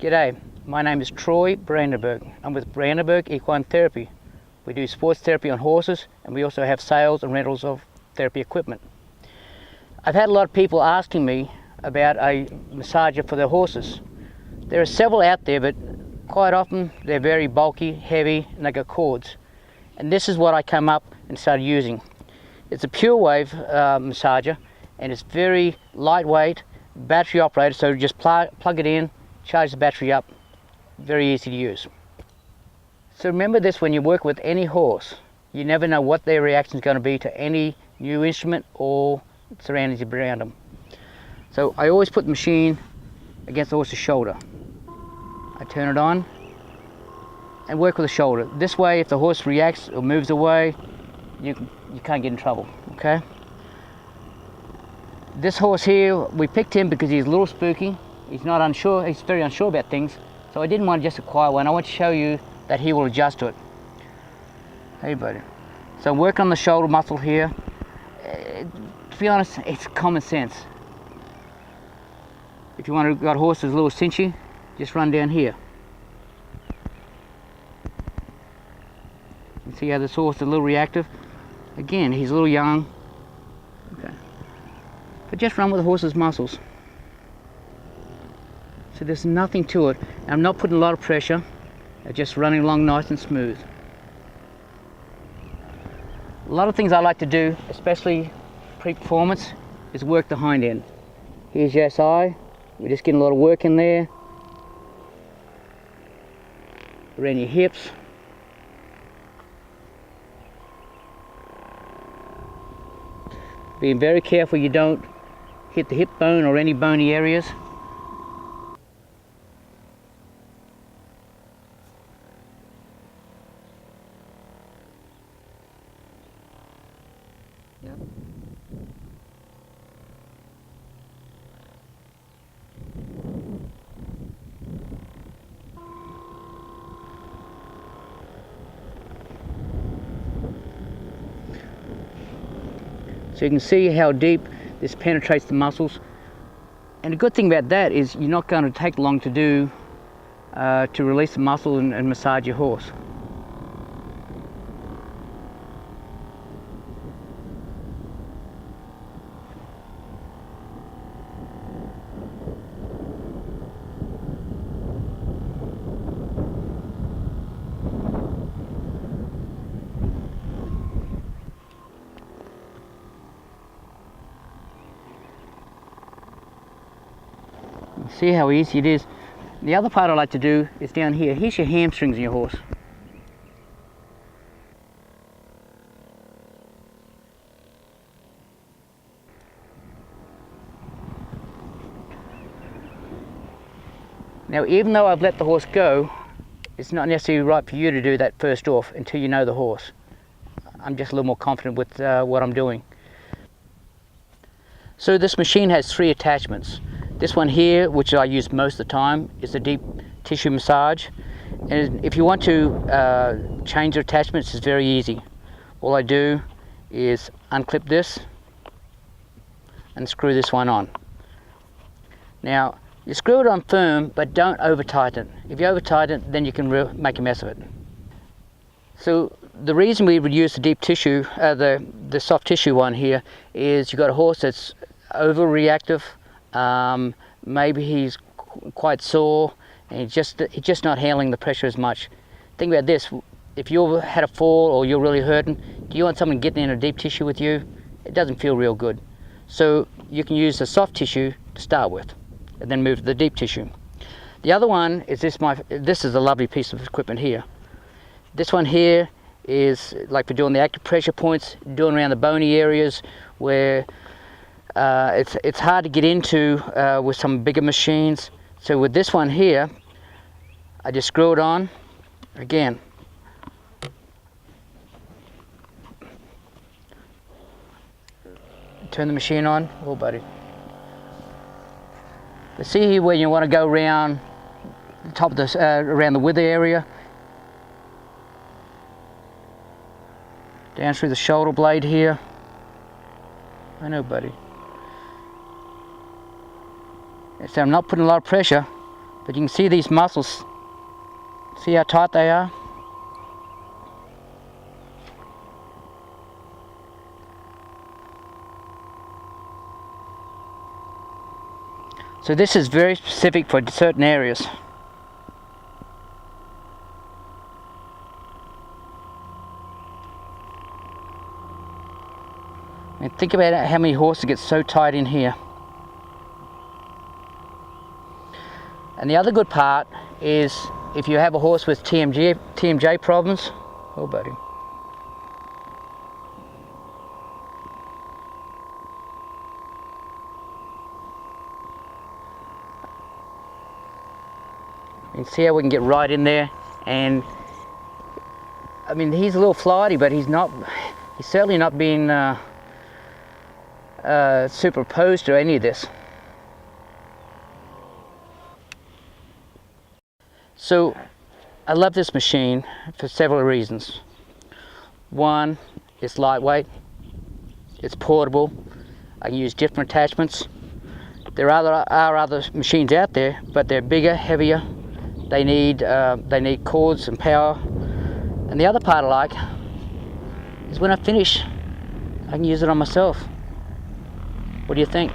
G'day, my name is Troy Brandenburg. I'm with Brandenburg Equine Therapy. We do sports therapy on horses, and we also have sales and rentals of therapy equipment. I've had a lot of people asking me about a massager for their horses. There are several out there, but quite often they're very bulky, heavy, and they got cords. And this is what I came up and started using. It's a pure wave massager, and it's very lightweight, battery operated, so just plug it in, charge the battery up, very easy to use. So remember this when you work with any horse. You never know what their reaction is going to be to any new instrument or surroundings around them. So I always put the machine against the horse's shoulder. I turn it on and work with the shoulder. This way, if the horse reacts or moves away, you can't get in trouble, okay? This horse here, we picked him because he's a little spooky. He's not unsure, he's very unsure about things. So I didn't want just a quiet one. I want to show you that he will adjust to it. Hey buddy. So work on the shoulder muscle here. To be honest, it's common sense. If you want to got a horse that's a little cinchy, just run down here. You see how this horse is a little reactive? Again, he's a little young. Okay. But just run with the horse's muscles. So there's nothing to it. I'm not putting a lot of pressure. I'm just running along nice and smooth. A lot of things I like to do, especially pre-performance, is work the hind end. Here's your SI. We're just getting a lot of work in there. Around your hips. Being very careful you don't hit the hip bone or any bony areas. Yep. So you can see how deep this penetrates the muscles. And the good thing about that is you're not going to take long to do to release the muscle and massage your horse. See how easy it is. The other part I like to do is down here. Here's your hamstrings in your horse. Now, even though I've let the horse go, it's not necessarily right for you to do that first off until you know the horse. I'm just a little more confident with what I'm doing. So this machine has 3 attachments. This one here, which I use most of the time, is the deep tissue massage. And if you want to change the attachments, it's very easy. All I do is unclip this and screw this one on. Now, you screw it on firm, but don't over tighten it. If you over tighten it, then you can make a mess of it. So the reason we would use the deep tissue, the soft tissue one here, is you've got a horse that's overreactive. Maybe he's quite sore and he's just not handling the pressure as much. Think about this, if you had a fall or you're really hurting, do you want someone getting in a deep tissue with you? It doesn't feel real good. So you can use the soft tissue to start with and then move to the deep tissue. The other one is this is a lovely piece of equipment here. This one here is like for doing the acupressure points, doing around the bony areas where it's hard to get into with some bigger machines. So with this one here, I just screw it on again. Turn the machine on. Oh buddy. You see here where you want to go around the top of this, around the wither area, down through the shoulder blade here. I know, buddy. So I'm not putting a lot of pressure, But you can see these muscles, see how tight they are? So this is very specific for certain areas. And think about how many horses get so tight in here. And the other good part is if you have a horse with TMJ problems, oh buddy. You can see how we can get right in there, and I mean he's a little flighty, but he's certainly not being superposed to any of this. So I love this machine for several reasons. One, it's lightweight, it's portable, I can use different attachments. There are other machines out there, but they're bigger, heavier, they need cords and power. And the other part I like is when I finish, I can use it on myself. What do you think?